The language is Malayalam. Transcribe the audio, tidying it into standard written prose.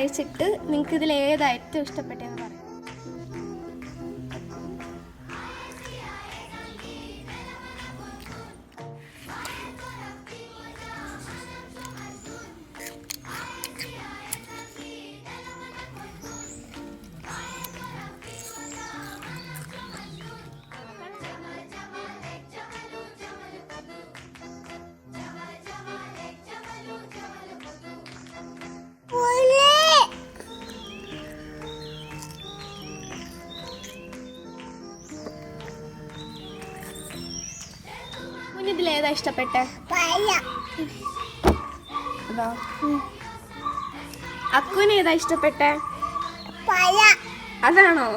കഴിച്ചിട്ട് നിങ്ങൾക്ക് ഇതിൽ ഏതാ ഏറ്റവും ഇഷ്ടപ്പെട്ടതെന്ന് പറയാം. ഇതിലേതാ ഇഷ്ടപ്പെട്ടെ? അക്കുവിന് ഏതാ ഇഷ്ടപ്പെട്ടെ? അതാണോ?